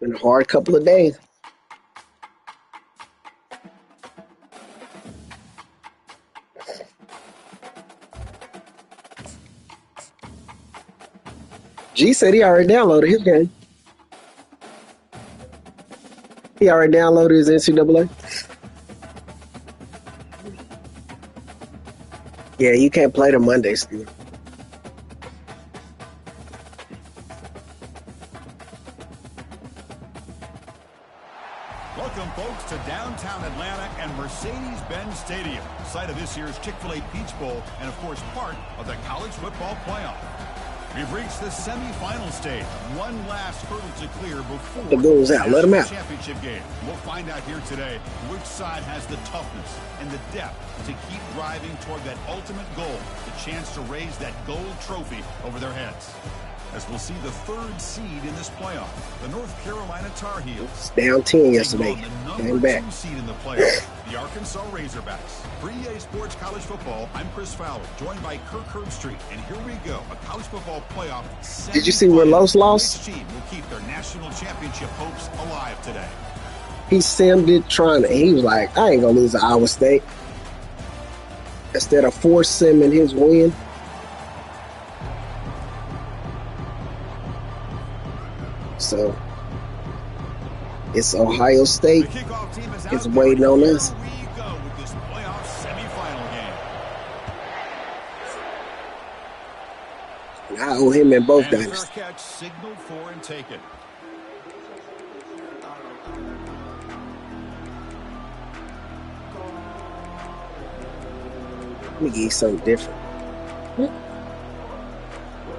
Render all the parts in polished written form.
Been a hard couple of days. G said he already downloaded his game. He already downloaded his NCAA. Yeah, you can't play the Mondays. Welcome, folks, to downtown Atlanta and Mercedes-Benz Stadium, site of this year's Chick-fil-A Peach Bowl and, of course, part of the college football playoff. We've reached the semifinal stage. One last hurdle to clear before the goals out. Let them out. Championship game. We'll find out here today which side has the toughness and the depth to keep driving toward that ultimate goal, the chance to raise that gold trophy over their heads. As we'll see the third seed in this playoff, the North Carolina Tar Heels. Down 10 yesterday. Came back. Seed in the playoff, the Arkansas Razorbacks. For EA Sports College Football, I'm Chris Fowler, joined by Kirk Herbstreit, and here we go, a college football playoff. Did you see where Los lost? Which team will keep their national championship hopes alive today? He simmed it he was like, I ain't gonna lose to Iowa State. Instead of simming his win. So it's Ohio State. It's waiting on us. Here we go with this playoff semifinal game. I owe him in both dynasties. Catch signaled for and taken. Let me give you something different.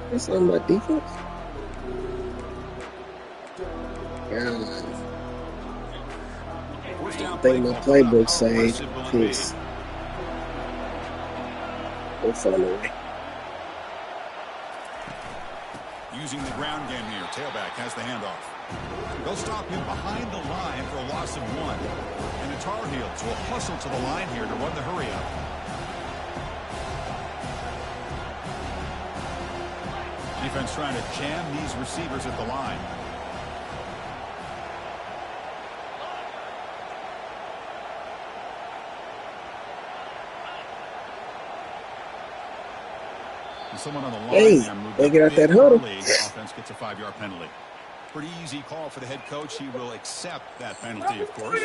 That's on my defense. God. I think my playbook saved his. We'll find a way. Using the ground game here, tailback has the handoff. They'll stop him behind the line for a loss of 1. And the Tar Heels will hustle to the line here to run the hurry up. Defense trying to jam these receivers at the line. Someone on the line. Hey, they get out that huddle. Offense gets a 5-yard penalty. Pretty easy call for the head coach. He will accept that penalty, of course.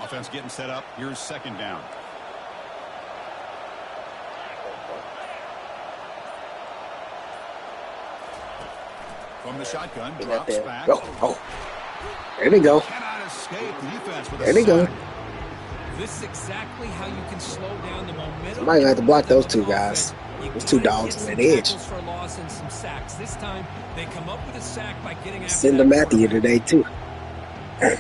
Offense getting set up. Here's second down. From the shotgun, drops back. Oh. There they go. Cannot escape the defense with a there they go. This is exactly how you can slow down the momentum. Somebody gonna have to block those two guys. Those two dogs on that edge. For a loss and some sacks. This time they come up with a sack by getting after Send them after you today too. Get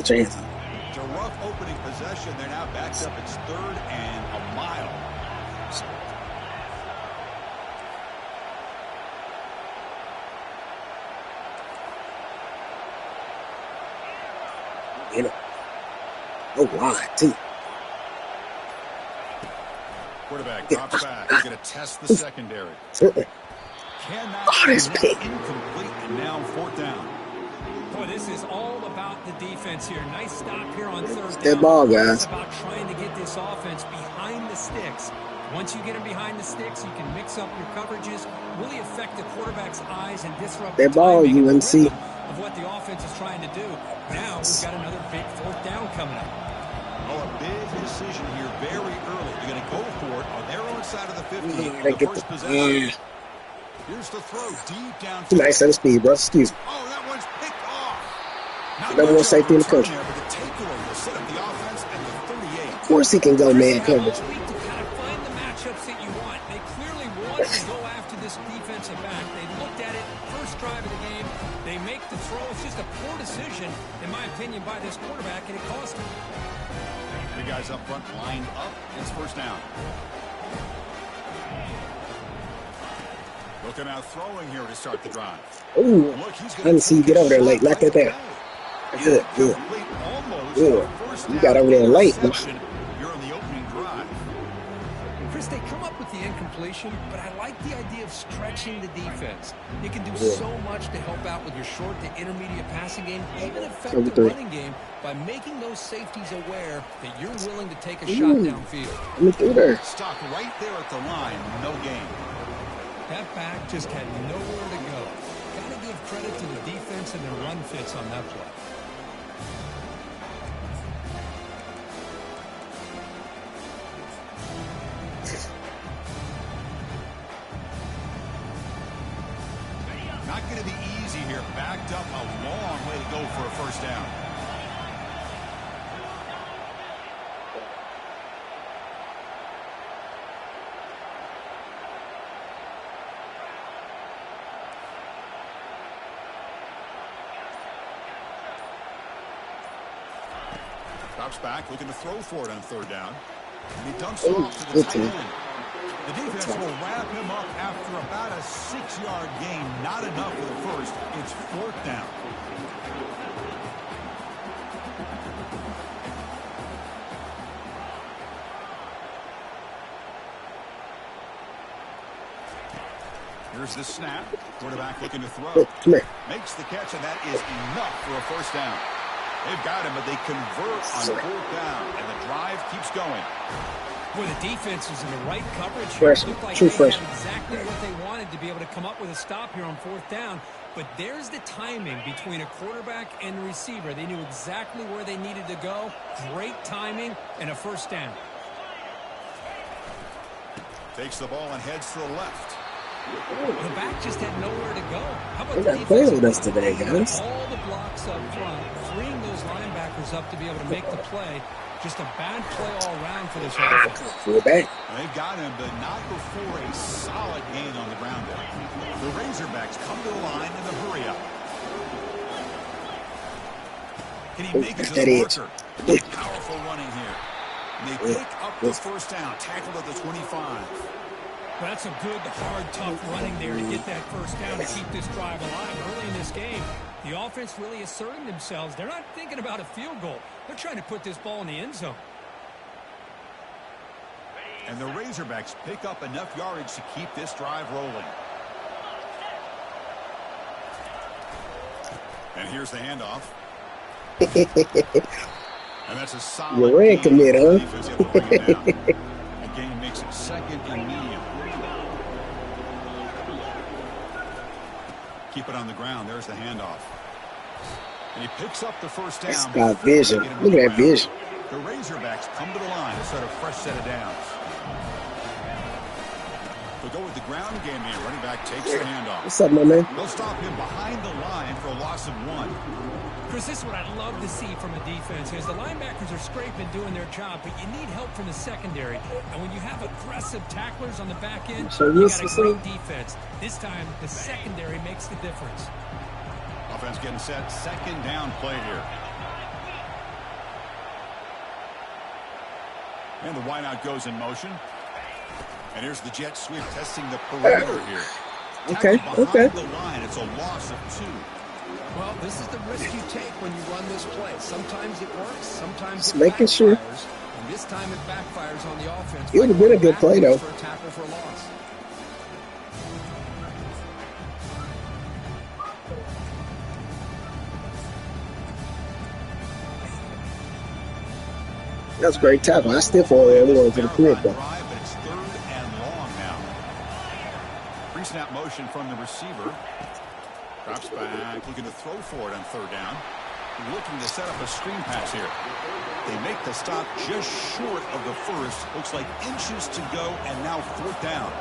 your hands up. It's a rough opening possession. They're now backed up. It's 3rd and a mile. You know. Oh, line, too. Quarterback drops back. He's going to test the secondary. That's big. Incomplete, and now 4th down. Boy, this is all about the defense here. Nice stop here on 3rd down. That ball, guys. It's about trying to get this offense behind the sticks. Once you get them behind the sticks, you can mix up your coverages, really affect the quarterback's eyes and disrupt that ball you wouldn't see of what the offense is trying to do. Now we've got another big 4th down coming up. Oh, a big decision here very early. They're going to go for it on their own side of the 50. They The get first the, possession. Here's the throw deep down. Nice set of speed, bro. Excuse me. Oh, that one's picked off. Number one safety in the country. There, but the takeaway will set up the offense at the 38. Of course he can go man coverage. To kind of find the matchups that you want. They clearly wanted to go after this defensive back. They looked at it first drive of the game. They make the throw. It's just a poor decision, in my opinion, by this quarterback, and it cost him. The guys up front lined up. It's 1st down. Looking out throwing here to start the drive. Ooh, I didn't see you get over there late. Knock that down. Good, good. Good. You got over there late. You're on the opening drive. Chris, they come up with the incompletion, but I like the idea of stretching the defense. You can do so much to help out with your short to intermediate passing game, even effective running game, by making those safeties aware that you're willing to take a shot downfield. Let me through there. Stop right there at the line. No gain. That back just had nowhere to go. Got to give credit to the defense and their run fits on that play. Not going to be easy here. Backed up a long way to go for a first down. Drops back, looking to throw for it on third down. And he dumps it off to the tight end. The defense will wrap him up after about a 6-yard gain. Not enough for the first. It's fourth down. Here's the snap. Quarterback looking to throw. Makes the catch, and that is enough for a first down. They've got him, but they convert on fourth down, and the drive keeps going. Boy, the defense is in the right coverage. Freshman, Looked like true they freshman. had exactly what they wanted to be able to come up with a stop here on fourth down. But there's the timing between a quarterback and a receiver. They knew exactly where they needed to go. Great timing and a first down. Takes the ball and heads to the left. The back just had nowhere to go. How about They the got playing defense? with us today, guys. All the blocks up front, freeing those linebackers up to be able to make the play. Just a bad play all around for this offense. Full back. They've got him, but not before a solid gain on the ground there. The Razorbacks come to the line in the hurry up. Can he make it to the marker? Powerful running here. And they pick up the first down, tackled at the 25. Well, that's a good, hard, tough running there to get that first down to keep this drive alive early in this game. The offense really asserting themselves. They're not thinking about a field goal. They're trying to put this ball in the end zone. And the Razorbacks pick up enough yardage to keep this drive rolling. And here's the handoff. And that's a solid You ran commit, huh? defense able to bring it down. The game makes it second and medium. Keep it on the ground. There's the handoff. And he picks up the first down. He's got vision. Look at that vision. The Razorbacks come to the line to set a fresh set of downs. They'll go with the ground game here. Running back takes the handoff. What's up, my man? They'll stop him behind the line for a loss of 1. Chris, this is what I love to see from a defense is the linebackers are scraping, doing their job, but you need help from the secondary. And when you have aggressive tacklers on the back end, So you what's got a the great defense. This time, the secondary makes the difference. Offense getting set. Second down play here. And the wideout goes in motion. And here's the jet sweep testing the perimeter here. Okay, Tackled okay. behind the line. It's a loss of 2. Well, this is the risk you take when you run this play. Sometimes it works, sometimes Just it making sure. backfires. And this time it backfires on the offense. It would have been a good play, though. For a tackle for a loss. That's a great tackle. I still fall there. We're going to the crib, though. Drive, but it's third and long now. Pre-snap motion from the receiver. Drops back, looking to throw for it on third down. Looking to set up a screen pass here. They make the stop just short of the first. Looks like inches to go, and now fourth down.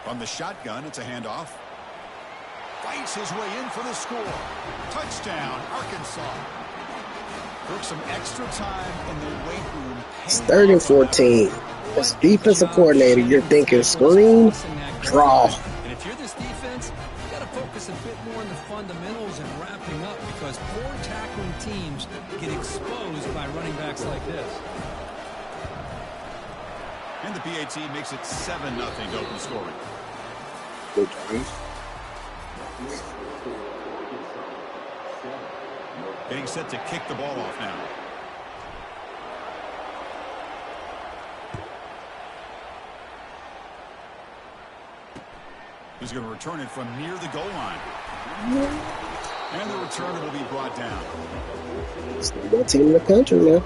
From the shotgun, it's a handoff. Fights his way in for the score. Touchdown, Arkansas. Took some extra time in the weight room. It's 3rd and 14. As defensive coordinator, you're thinking screen, Draw. And if you're this defense, you got to focus a bit more on the fundamentals and wrapping up because poor tackling teams get exposed by running backs like this. And the PAT makes it 7-0 to open scoring. Good times. Getting set to kick the ball off now. He's going to return it from near the goal line. And the returner will be brought down. It's the best team in the country now.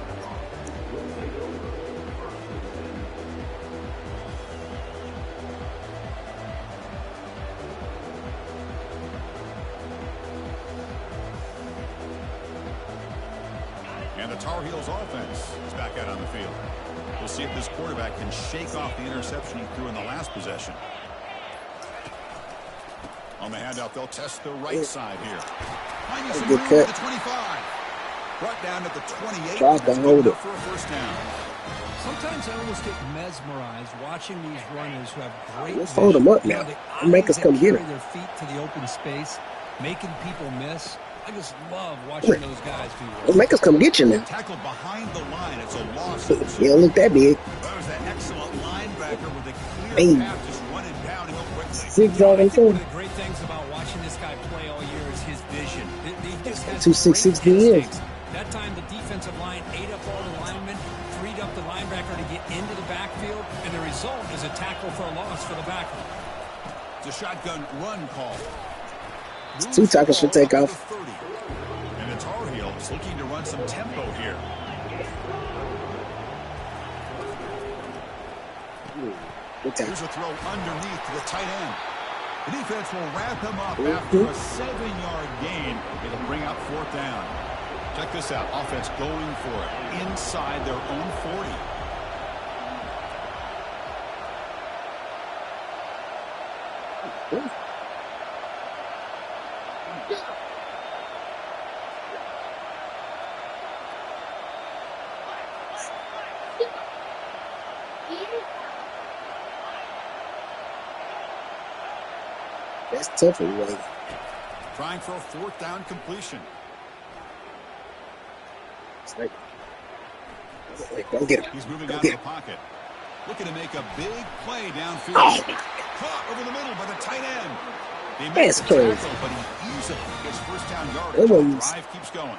And the Tar Heels offense is back out on the field. We'll see if this quarterback can shake off the interception he threw in the last possession. On the handout, they'll test the right side here. Finding some room at the 25. Brought down at the 28. Tried to hold it. For a first down. Sometimes I almost get mesmerized watching these runners who have great Let's fold them up now. Make us come get it. Their feet to the open space, making people miss. I just love watching those guys do that. Make us come get you now. Tackled behind the line. It's a loss. You don't look that big. That was an excellent linebacker with a clear path just running down and go quickly. Zigzag and one of the great things about watching this guy play all year is his vision. He just has 266 DN. That time the defensive line ate up all the linemen, freed up the linebacker to get into the backfield, and the result is a tackle for a loss for the backer. It's a shotgun run call. Two tackles should take off. And the Tar Heels looking to run some tempo here. Here's a throw underneath to the tight end. The defense will wrap him up after a 7-yard gain. It'll bring out fourth down. Check this out. Offense going for it inside their own 40. That's tough anyway. Trying for a fourth down completion. Go get him. He's moving Go out of get the him. pocket. Looking to make a big play downfield. Oh. Caught over the middle by the tight end. He That's makes the crazy. tackle, but he easily gets first down yardage. That The one's- drive keeps going.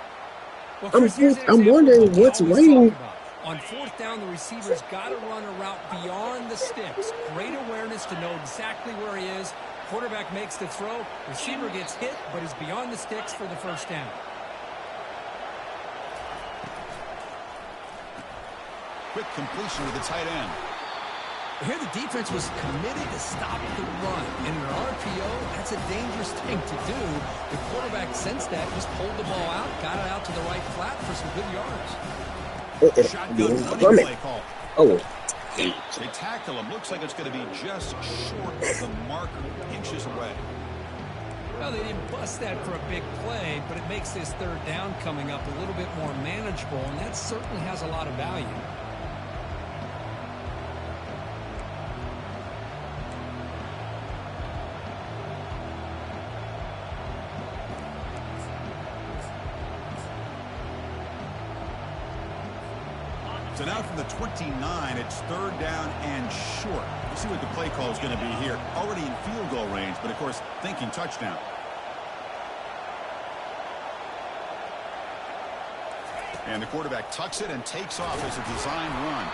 Well, I'm Chris, here's an I'm example wondering of what we what's always waiting. talk about. On fourth down, the receiver's got to run a route beyond the sticks. Great awareness to know exactly where he is. Quarterback makes the throw. Receiver gets hit, but is beyond the sticks for the first down. Quick completion to the tight end. Here the defense was committed to stop the run. And in an RPO, that's a dangerous thing to do. The quarterback sensed that, just pulled the ball out, got it out to the right flat for some good yards. Shotgun running play call. Oh, They tackle him. Looks like it's going to be just short of the marker, inches away. Well, they didn't bust that for a big play, but it makes this third down coming up a little bit more manageable, and that certainly has a lot of value. So now from the 29, it's third down and short. We'll see what the play call is going to be here. Already in field goal range, but of course, thinking touchdown. And the quarterback tucks it and takes off as a design run.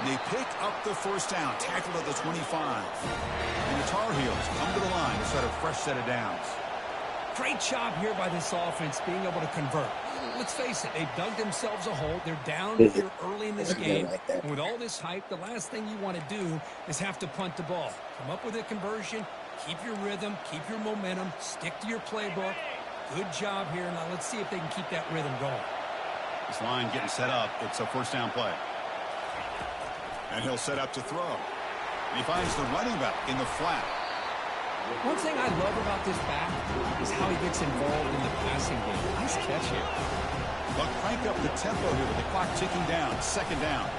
And they pick up the first down, tackled at the 25. And the Tar Heels come to the line to start a fresh set of downs. Great job here by this offense being able to convert. Let's face it, they've dug themselves a hole. They're down here early in this game. And with all this hype, the last thing you want to do is have to punt the ball. Come up with a conversion, keep your rhythm, keep your momentum, stick to your playbook. Good job here. Now let's see if they can keep that rhythm going. This line getting set up. It's a first down play. And he'll set up to throw. And he finds the running back in the flat. One thing I love about this back is how he gets involved in the passing game. Nice catch here. They'll crank up the tempo here with the clock ticking down. Second down.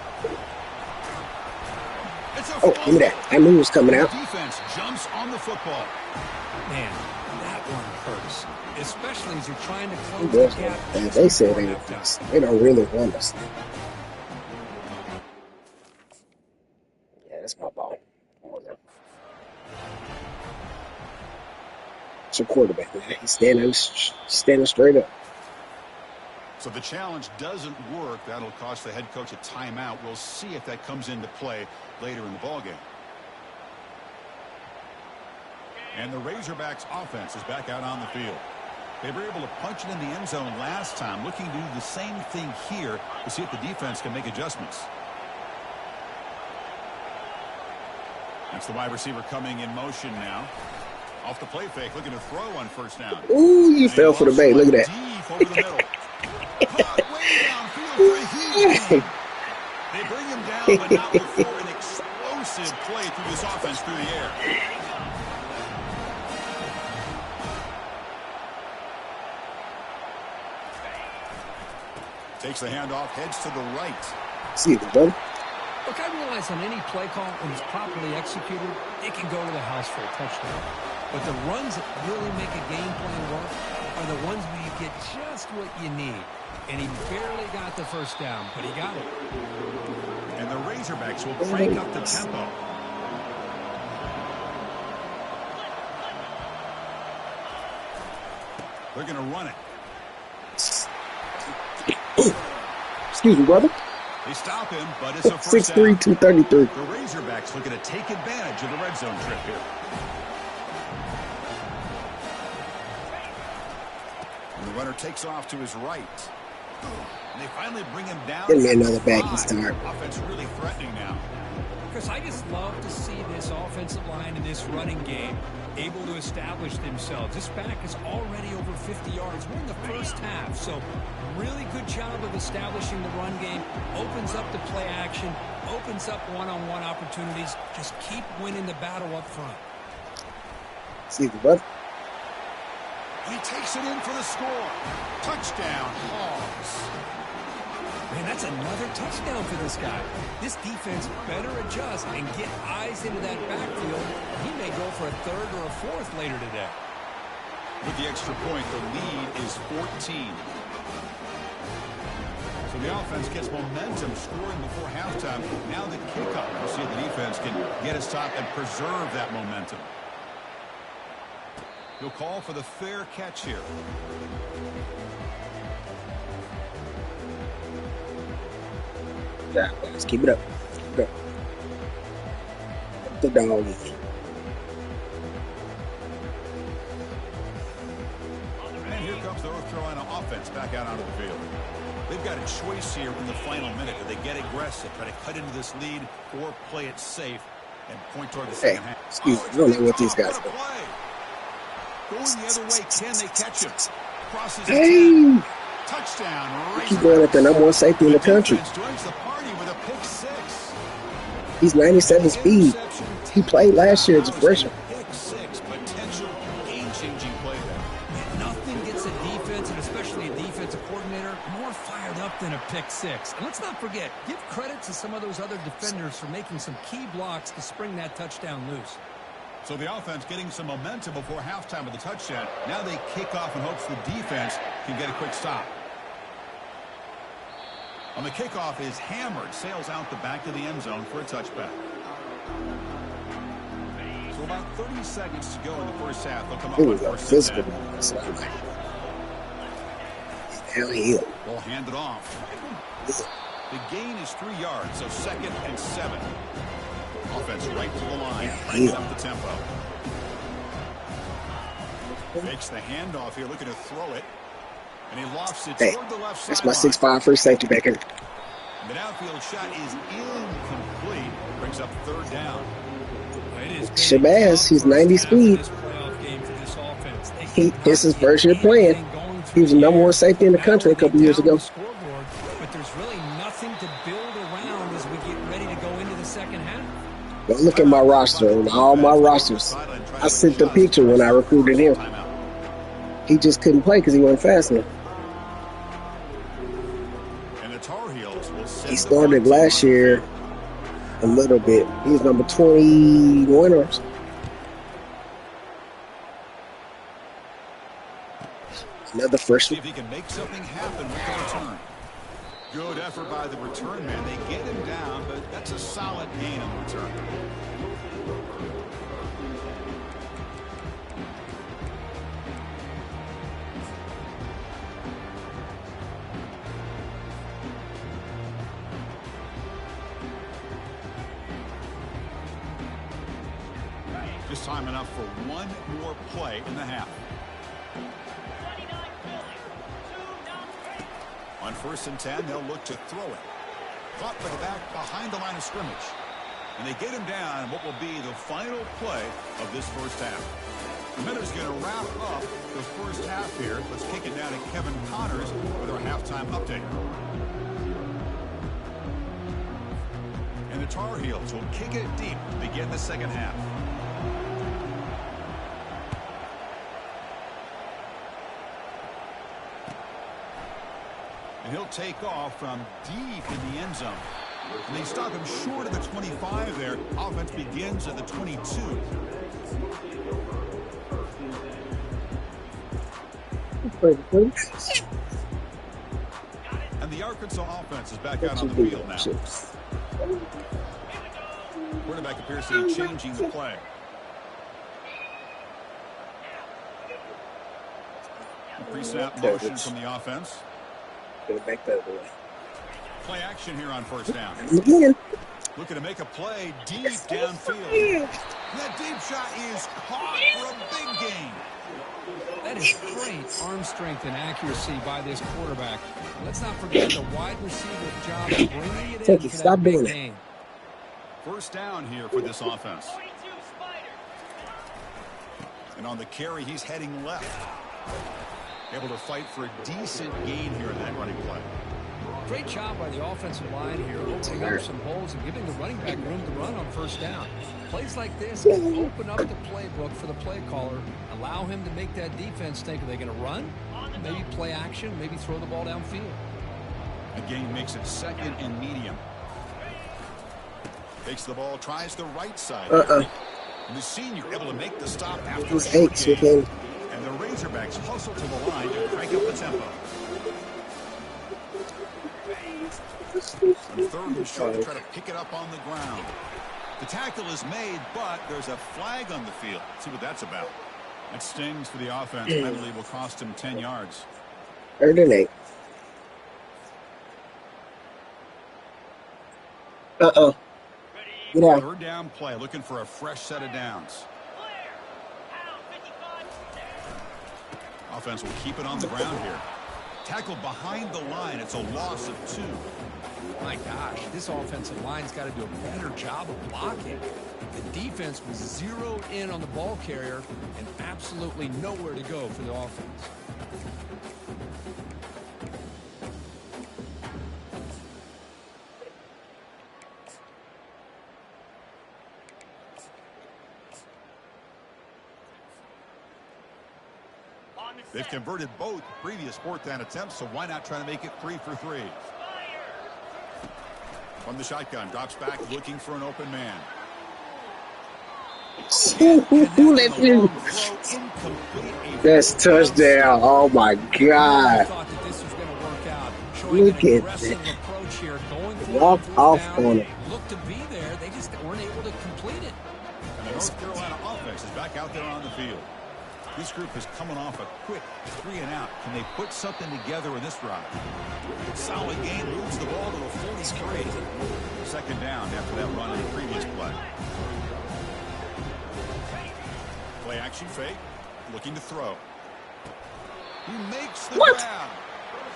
It's a Oh, give me that. That move was coming out. Defense jumps on the football. Man, that one hurts, especially as you're trying to close They the gap. said they don't really want us. Yeah, that's my ball. It's your quarterback, man. He's standing straight up. So the challenge doesn't work. That'll cost the head coach a timeout. We'll see if that comes into play later in the ballgame. And the Razorbacks offense is back out on the field. They were able to punch it in the end zone last time, looking to do the same thing here to see if the defense can make adjustments. That's the wide receiver coming in motion now. Off the play fake, looking to throw on first down. Ooh, you fell for the bait. Look at that. Deep over the middle. Caught way downfield for a huge gain. They bring him down, but not before an explosive play through this offense through the air. Takes the handoff, heads to the right. See you, brother. Look, I realize on any play call, when it's properly executed, it can go to the house for a touchdown. But the runs that really make a game plan work are the ones where you get just what you need. And he barely got the first down, but he got it. And the Razorbacks will crank up the tempo. They're going to run it. Excuse me, brother. They stop him, but it's a first 6'3", down. 233. The Razorbacks looking to take advantage of the red zone trip here. And the runner takes off to his right. And they finally bring him down. Give me another back this time. Offense really threatening now. Because I just love to see this offensive line and this running game able to establish themselves. This back is already over 50 yards. We're in the first half, so really good job of establishing the run game. Opens up the play action, opens up one-on-one opportunities. Just keep winning the battle up front. See you, brother. He takes it in for the score. Touchdown, Hogs. Man, that's another touchdown for this guy. This defense better adjust and get eyes into that backfield. He may go for a third or a fourth later today. With the extra point, the lead is 14. So the offense gets momentum scoring before halftime. Now the kickoff. We'll see if the defense can get a stop and preserve that momentum. He'll call for the fair catch here. Yeah, let's keep it up. Keep it up. The dog. And here comes the North Carolina offense back out onto the field. They've got a choice here in the final minute. Do they get aggressive, try to cut into this lead, or play it safe and point toward the second half? Excuse me. I don't know what these guys do. Going the other way, can they catch him? Crosses Hey! touchdown. He's going at the number one safety in the country. Joins the party with a pick six. He's 97 speed. He played last year as a freshman. Pick six, potential game-changing play there. Nothing gets a defense, and especially a defensive coordinator, more fired up than a pick six. And let's not forget, give credit to some of those other defenders for making some key blocks to spring that touchdown loose. So the offense getting some momentum before halftime with the touchdown. Now they kick off in hopes the defense can get a quick stop. On the kickoff is hammered, sails out the back of the end zone for a touchback. So about 30 seconds to go in the first half. They'll come up with first Physical. down. Downhill. We'll hand it off. The gain is 3 yards, so 2nd and 7. Offense right to the line, bringing up the tempo. Makes the handoff here, looking to throw it. And he lofts it toward the left side. That's my 6'5" first safety back here. The downfield shot is incomplete. Brings up 3rd down. Shabazz, he's 90 speed. This is his first year playing. He was the number one safety in the country a couple years ago. But there's really nothing to build around as we get ready to go into the second half. But look at my roster, on all my rosters. I sent the picture when I recruited him. He just couldn't play because he wasn't fast enough. And the Tar Heels will He started last year A little bit. He's number 21 or another first. See if he can make something happen with the return. Good effort by the return man. They get him down, but that's a solid gain on the return. Just time enough for one more play in the half. On 1st and 10, they'll look to throw it. Caught by the back behind the line of scrimmage. And they get him down in what will be the final play of this first half. The Minnows going to wrap up the first half here. Let's kick it down to Kevin Connors with our halftime update. And the Tar Heels will kick it deep to begin the second half. And he'll take off from deep in the end zone. And they stop him short of the 25 there. Offense begins at the 22. And the Arkansas offense is back out on the field now. Quarterback appears to be changing the play. Pre-snap motion from the offense. Back the other way. Play action here on 1st down. Again. Looking to make a play deep downfield. That deep shot is caught for a big gain. That is great arm strength and accuracy by this quarterback. Let's not forget the wide receiver's job of bringing it in for that big gain. 1st down here for this offense. And on the carry, he's heading left. Able to fight for a decent gain here in that running play. Great job by the offensive line here, opening up some holes and giving the running back room to run on 1st down. Plays like this can open up the playbook for the play caller, allow him to make that defense think, are they going to run? Maybe play action, maybe throw the ball downfield. Again, makes it 2nd and medium. Takes the ball, tries the right side. And the senior able to make the stop after a short gain. And the Razorbacks hustle to the line to crank up the tempo. On 3rd and short to try to pick it up on the ground. The tackle is made, but there's a flag on the field. Let's see what that's about. That stings for the offense. I believe will cost him 10 yards. 3rd and 8. Get out. 3rd down play, looking for a fresh set of downs. Offense will keep it on the ground here. Tackled behind the line. It's a loss of 2. My gosh, this offensive line's got to do a better job of blocking. The defense was zeroed in on the ball carrier and absolutely nowhere to go for the offense. They've converted both previous 4th down attempts, so why not try to make it 3 for 3? From the shotgun, drops back, looking for an open man. That's touchdown. Oh, my God. Look at that. Walk off on it. Looked to be there. They just weren't able to complete it. And the North Carolina offense is back out there on the field. This group is coming off a quick 3 and out. Can they put something together in this drive? Solid gain, moves the ball to the 43. 2nd down after that run in the previous play. Play action fake, looking to throw. He makes the grab.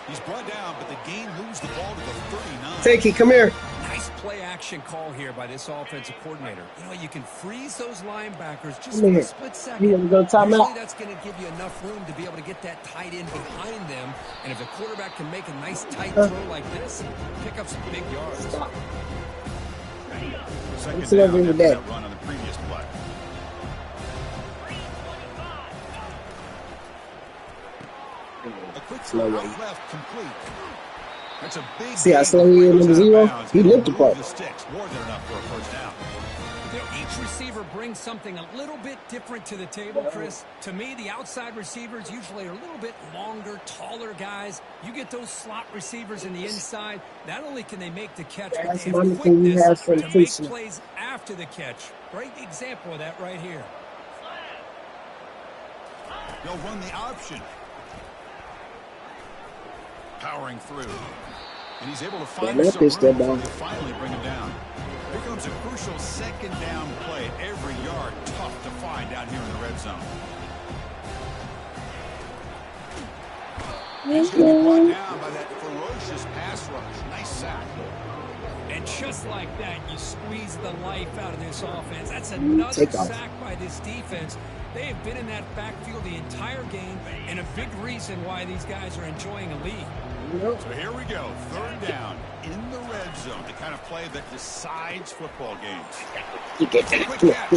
He's brought down, but the gain moves the ball to the 39. Takey, come here. Nice play action call here by this offensive coordinator. You know, you can freeze those linebackers just for a split second. You want to go timeout? Usually that's going to give you enough room to be able to get that tight end behind them. And if the quarterback can make a nice tight throw like this, pick up some big yards. Second Let's down over after with that run on the previous play. A quick throw out left, complete. That's a big See how gain slow before he he is goes number out of 0? bounds, He and looked he'll the move part. the sticks. More than enough for a first down. You know, each receiver brings something a little bit different to the table, Chris. To me, the outside receivers usually are a little bit longer, taller guys. You get those slot receivers in the inside, not only can they make the catch, but they Ask have mommy, can you quickness have some to make preaching? plays after the catch. Great example of that right here. They'll run the option. Powering through. And he's able to find That some pitch that room before ball. they finally bring him down. Here comes a crucial second down play. Every yard tough to find down here in the red zone. He's going to be brought down by that ferocious pass rush. Nice sack. And just like that, you squeeze the life out of this offense. That's another sack by this defense. They have been in that backfield the entire game, and a big reason why these guys are enjoying a lead. So here we go, third down in the red zone, the kind of play that decides football games. Quick catch.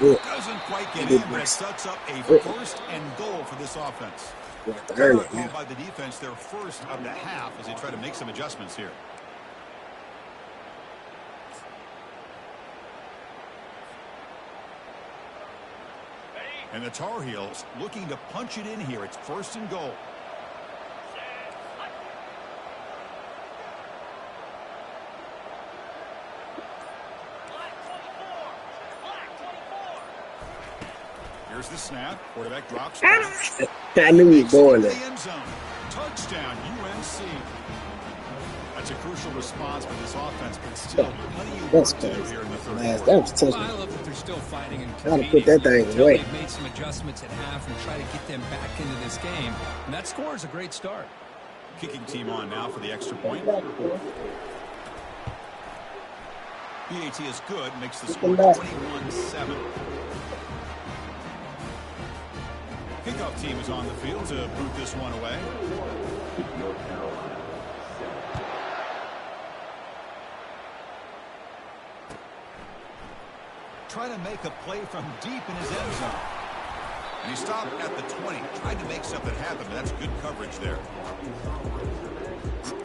Doesn't quite get in, but it sets up a first and goal for this offense. Call by the defense, their first of the half as they try to make some adjustments here. And the Tar Heels looking to punch it in here. It's first and goal. Here's the snap. Quarterback drops. I knew he was going there. The end zone. Touchdown, UNC. That's a crucial response for this offense, but still plenty of work to do here in the third quarter. That was touchdown. I love that they're still fighting and Gotta competing. put that thing away. They've made some adjustments at half and try to get them back into this game. And that score is a great start. Kicking team on now for the extra point. PAT is good, makes the score 21-7. Kickoff team is on the field to boot this one away. Trying to make a play from deep in his end zone. And he stopped at the 20, tried to make something happen, but that's good coverage there.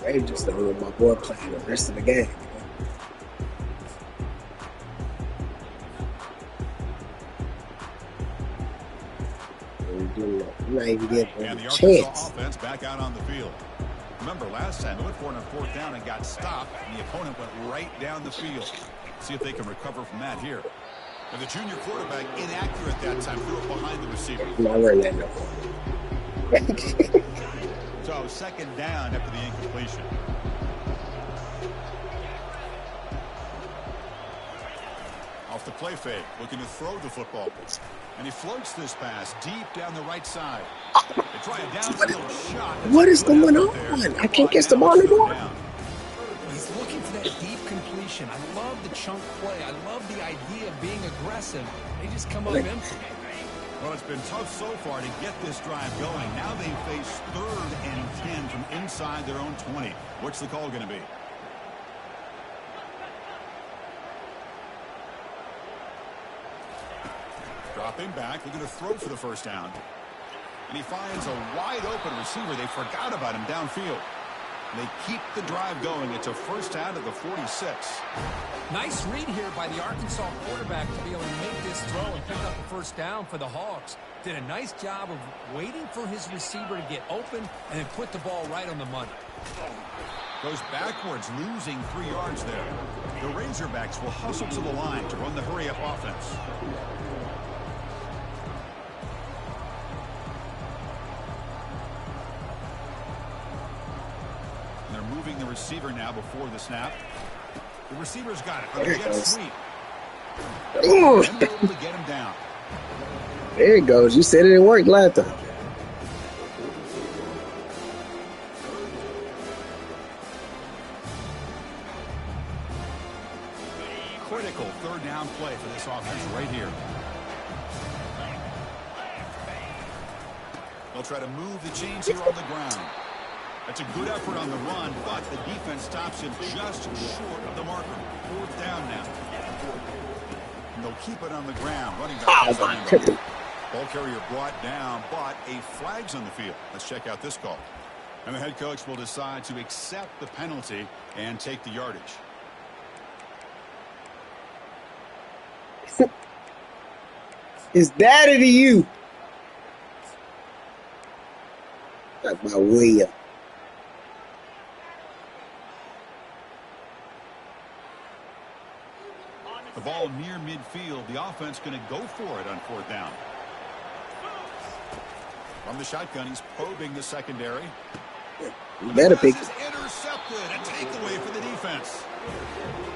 They just don't let my boy play the rest of the game. Not even getting And the a Arkansas chance. offense back out on the field. Remember last time they went for it on fourth down and got stopped, and the opponent went right down the field. See if they can recover from that here. And the junior quarterback inaccurate that time, threw it behind the receiver. Not running that no more. So second down after the incompletion. Off the play fake, looking to throw the football. And he floats this pass deep down the right side. They try a downfield shot. What is going on? I can't catch the ball anymore. He's looking for that deep completion. I love the chunk play. I love the idea of being aggressive. They just come up empty. Well, it's been tough so far to get this drive going. Now they face 3rd and 10 from inside their own 20. What's the call going to be? Dropping back, looking to throw for the first down. And he finds a wide open receiver. They forgot about him downfield. They keep the drive going. It's a first down at the 46. Nice read here by the Arkansas quarterback to be able to make this throw and pick up the first down for the Hawks. Did a nice job of waiting for his receiver to get open and then put the ball right on the money. Goes backwards, losing 3 yards there. The Razorbacks will hustle to the line to run the hurry-up offense. Moving the receiver now before the snap. The receiver's got it. There it goes. Sweep. And able to get him down. There it goes. You said it didn't work last time. Critical 3rd down play for this offense right here. They'll try to move the chains here on the ground. That's a good effort on the run, but the defense stops him just short of the marker. 4th down now. And they'll keep it on the ground. Running back. Ball carrier brought down, but a flag's on the field. Let's check out this call. And the head coach will decide to accept the penalty and take the yardage. It's daddy to you. That's my way up. The ball near midfield. The offense going to go for it on 4th down. From the shotgun, he's probing the secondary. You better pick. Intercepted. A takeaway for the defense.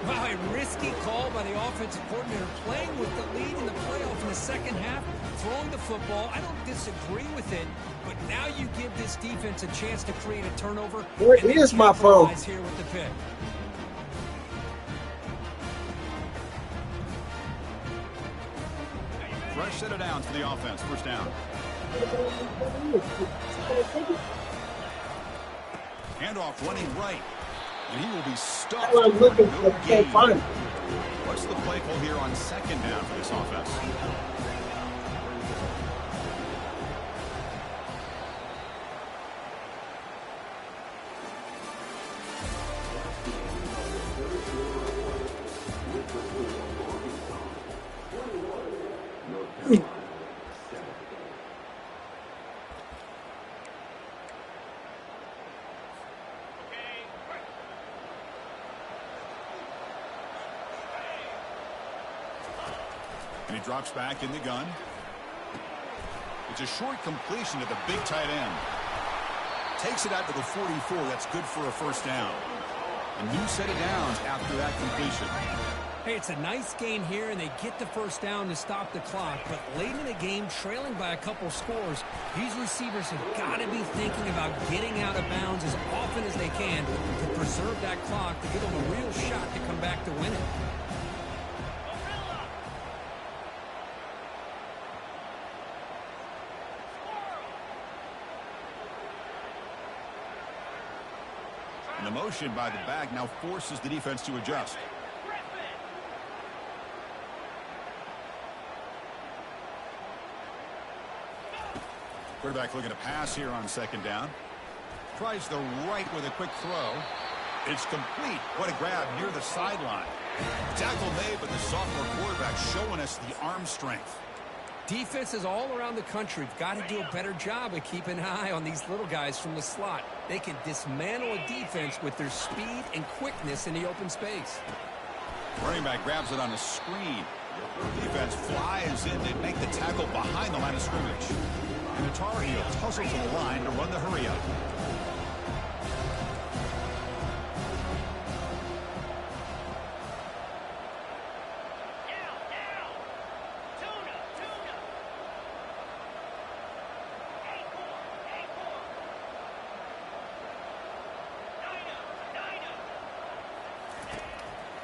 Wow, a risky call by the offensive coordinator, playing with the lead in the playoff in the second half, throwing the football. I don't disagree with it, but now you give this defense a chance to create a turnover. Where is my phone? Here with the pick. Fresh set of downs for the offense. 1st down. Handoff running right. And he will be stuffed. I'm looking for. I can't find it. What's the play call here on 2nd down for this offense? And he drops back in the gun. It's a short completion to the big tight end. Takes it out to the 44. That's good for a 1st down. A new set of downs after that completion. Hey, it's a nice gain here, and they get the 1st down to stop the clock. But late in the game, trailing by a couple scores, these receivers have got to be thinking about getting out of bounds as often as they can to preserve that clock, to give them a real shot to come back to win it. And the motion by the back now forces the defense to adjust. Quarterback looking to pass here on 2nd down. Tries the right with a quick throw. It's complete. What a grab near the sideline. Tackle made, but the sophomore quarterback showing us the arm strength. Defenses all around the country have got to do a better job of keeping an eye on these little guys from the slot. They can dismantle a defense with their speed and quickness in the open space. Running back grabs it on a screen. Defense flies in to make the tackle behind the line of scrimmage. And the Tar Heels hustle to the line to run the hurry up.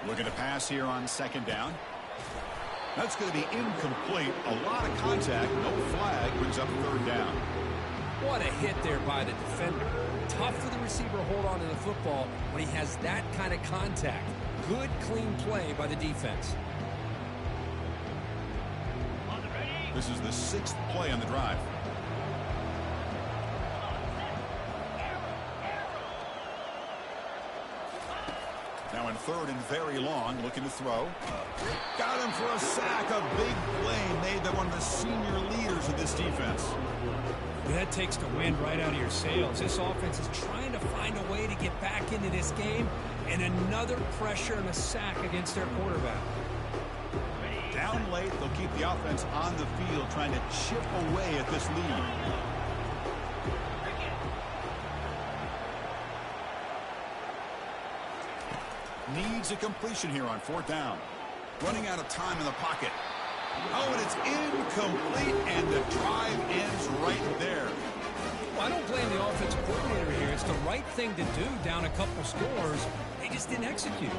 Looking to pass here on 2nd down. That's going to be incomplete. A lot of contact. No flag. Brings up 3rd down. What a hit there by the defender. Tough for the receiver to hold on to the football when he has that kind of contact. Good, clean play by the defense. This is the 6th play on the drive. Now in 3rd and very long, looking to throw. Got him for a sack. A big play made by one of the senior leaders of this defense. That takes the wind right out of your sails. This offense is trying to find a way to get back into this game, and another pressure and a sack against their quarterback. Down late, they'll keep the offense on the field, trying to chip away at this lead. Needs a completion here on 4th down. Running out of time in the pocket. Oh, and it's incomplete, and the drive ends right there. Well, I don't blame the offensive coordinator here. It's the right thing to do down a couple scores. They just didn't execute.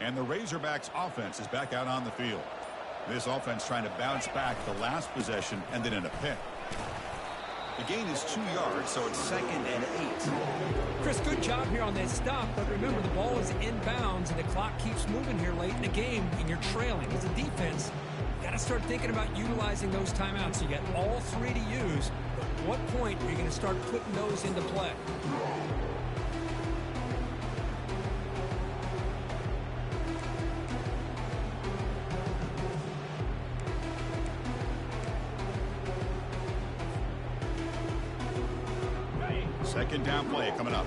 And the Razorbacks offense is back out on the field. This offense trying to bounce back the last possession, and then in a pick. The gain is 2 yards, so it's 2nd and 8. Chris, good job here on that stop, but remember the ball is inbounds and the clock keeps moving here late in the game and you're trailing. As a defense, you got to start thinking about utilizing those timeouts. You got all 3 to use, but at what point are you going to start putting those into play? Second down play coming up.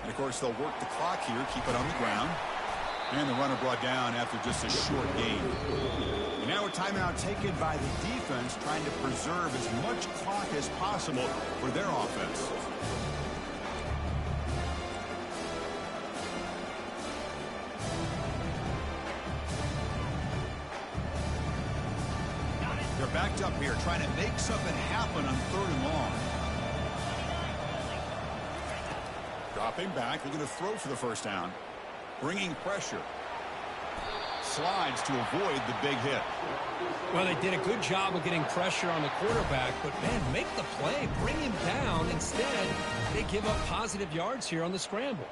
And of course, they'll work the clock here, keep it on the ground. And the runner brought down after just a short gain. And now a timeout taken by the defense, trying to preserve as much clock as possible for their offense. They're backed up here, trying to make something happen on 3rd and long. Dropping back, they're going to throw for the first down. Bringing pressure. Slides to avoid the big hit. Well, they did a good job of getting pressure on the quarterback, but, man, make the play. Bring him down. Instead, they give up positive yards here on the scramble.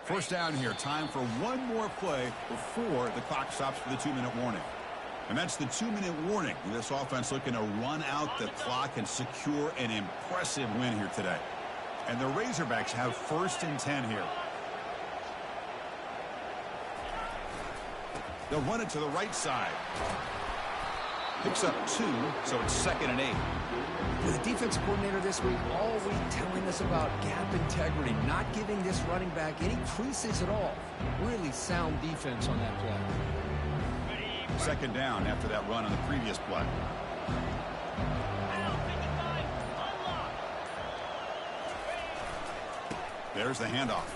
First down here. Time for one more play before the clock stops for the 2-minute warning. And that's the 2-minute warning. This offense looking to run out the clock and secure an impressive win here today. And the Razorbacks have 1st and 10 here. They'll run it to the right side. Picks up 2, so it's 2nd and 8. With the defensive coordinator this week, all week telling us about gap integrity, not giving this running back any creases at all. Really sound defense on that play. Second down after that run on the previous play. There's the handoff.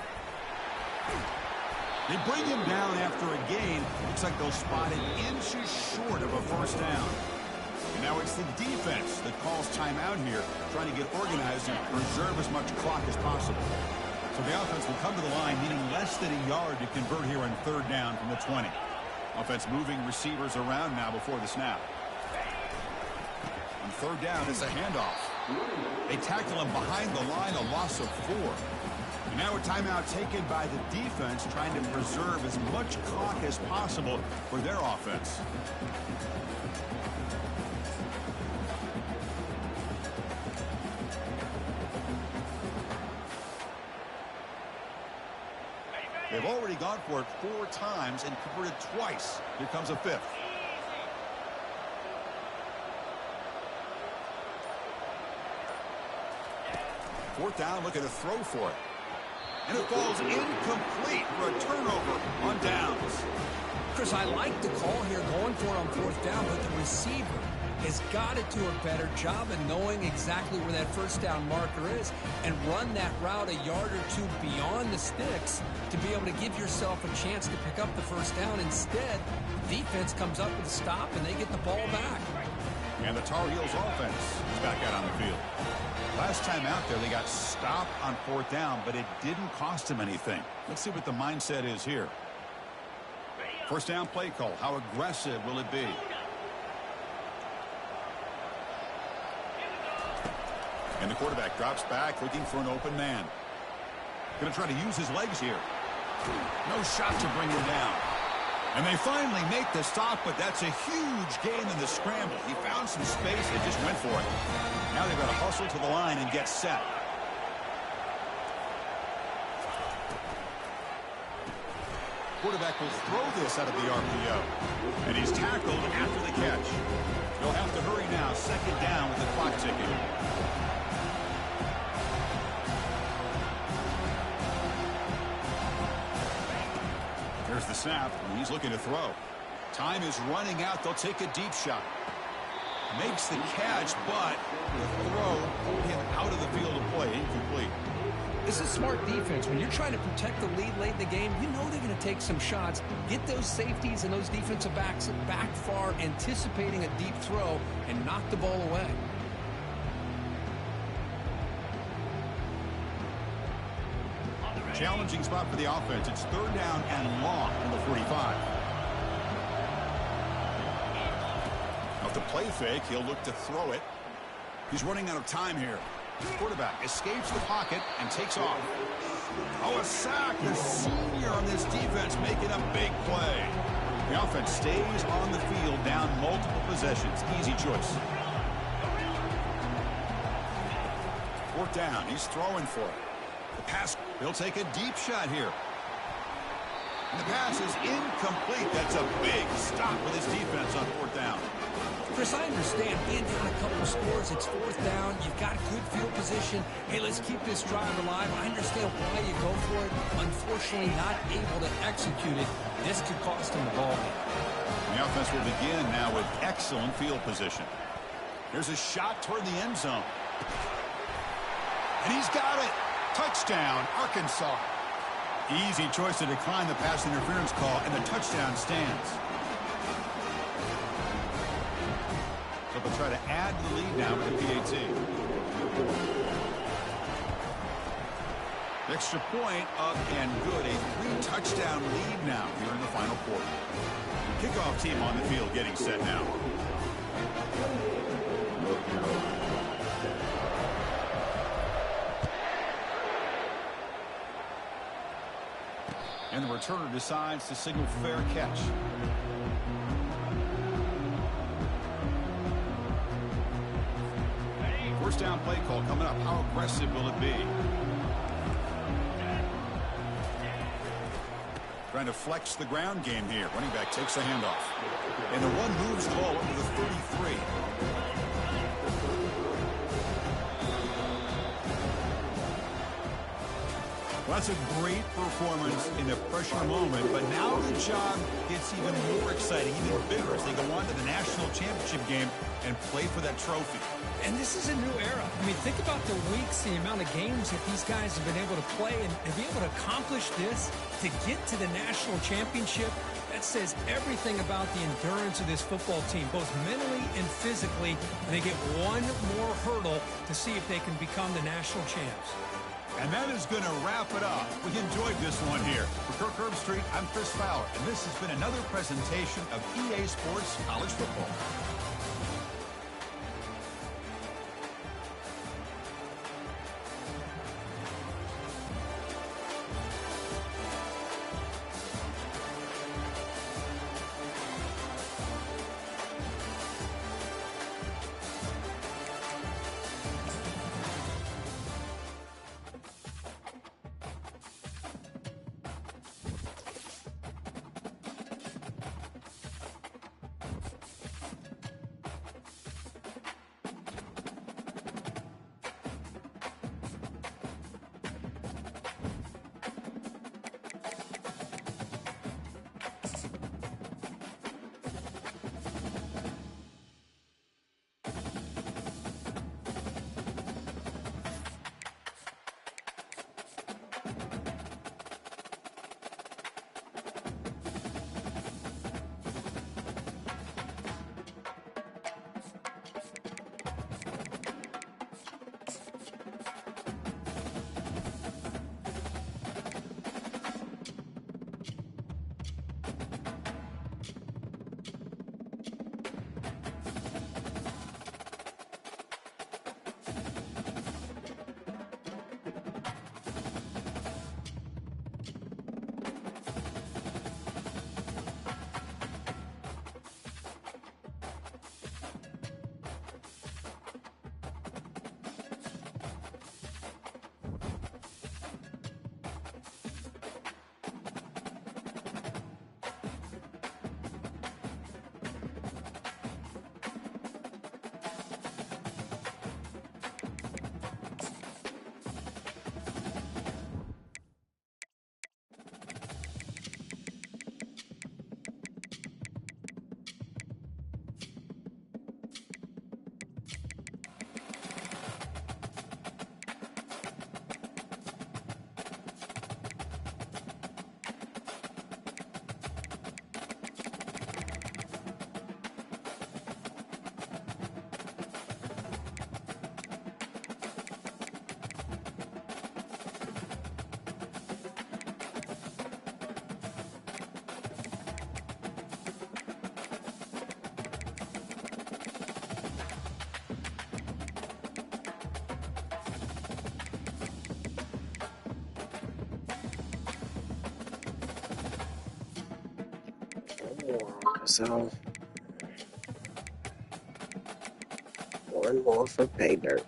They bring him down after a gain. Looks like they'll spot it inches short of a first down. And now it's the defense that calls timeout here, trying to get organized and preserve as much clock as possible. So the offense will come to the line, needing less than a yard to convert here on 3rd down from the 20. Offense moving receivers around now before the snap. On 3rd down, it's a handoff. They tackle him behind the line, a loss of 4. And now a timeout taken by the defense, trying to preserve as much clock as possible for their offense. They've already gone for it 4 times and converted twice. Here comes a 5th. Fourth down, looking to throw for it. And it falls incomplete for a turnover on downs. Chris, I like the call here going for it on 4th down, but the receiver has got to do a better job of knowing exactly where that first down marker is and run that route a yard or 2 beyond the sticks to be able to give yourself a chance to pick up the first down. Instead, the defense comes up with a stop and they get the ball back. And the Tar Heels offense is back out on the field. Last time out there, they got stopped on 4th down, but it didn't cost them anything. Let's see what the mindset is here. First down play call. How aggressive will it be? And the quarterback drops back, looking for an open man. Going to try to use his legs here. No shot to bring him down. And they finally make the stop, but that's a huge gain in the scramble. He found some space and just went for it. Now they've got to hustle to the line and get set. Quarterback will throw this out of the RPO. And he's tackled after the catch. They'll have to hurry now. 2nd down with the clock ticking. There's the snap, and he's looking to throw. Time is running out. They'll take a deep shot. Makes the catch, but the throw pulled him out of the field of play. Incomplete. This is smart defense. When you're trying to protect the lead late in the game, you know they're going to take some shots. Get those safeties and those defensive backs back far, anticipating a deep throw, and knock the ball away. Challenging spot for the offense. It's 3rd down and long from the 45. off the play fake. He'll look to throw it. He's running out of time here. Quarterback escapes the pocket and takes off. Oh, a sack. The senior on this defense making a big play. The offense stays on the field down multiple possessions. Easy choice. Fourth down. He's throwing for it. The pass. He'll take a deep shot here. And the pass is incomplete. That's a big stop with his defense on fourth down. Chris, I understand being down a couple scores, it's fourth down, you've got good field position. Hey, let's keep this drive alive. I understand why you go for it. Unfortunately, not able to execute it. This could cost him the ball game. The offense will begin now with excellent field position. There's a shot toward the end zone. And he's got it. Touchdown, Arkansas. Easy choice to decline the pass interference call, and the touchdown stands. So they'll try to add the lead now with the PAT. Extra point up and good. A 3-touchdown lead now here in the final quarter. Kickoff team on the field getting set now. And the returner decides to signal fair catch. First down play call coming up. How aggressive will it be? Trying to flex the ground game here. Running back takes the handoff. And the one moves the ball over the 33. Well, that's a great performance in a pressure moment, but now the job gets even more exciting, even bigger as they go on to the national championship game and play for that trophy. And this is a new era. I mean, think about the weeks, the amount of games that these guys have been able to play, and to be able to accomplish this, to get to the national championship, that says everything about the endurance of this football team, both mentally and physically. And they get one more hurdle to see if they can become the national champs. And that is going to wrap it up. We enjoyed this one here. For Kirk Herbstreit, I'm Chris Fowler, and this has been another presentation of EA Sports College Football. So, one more for pay dirt.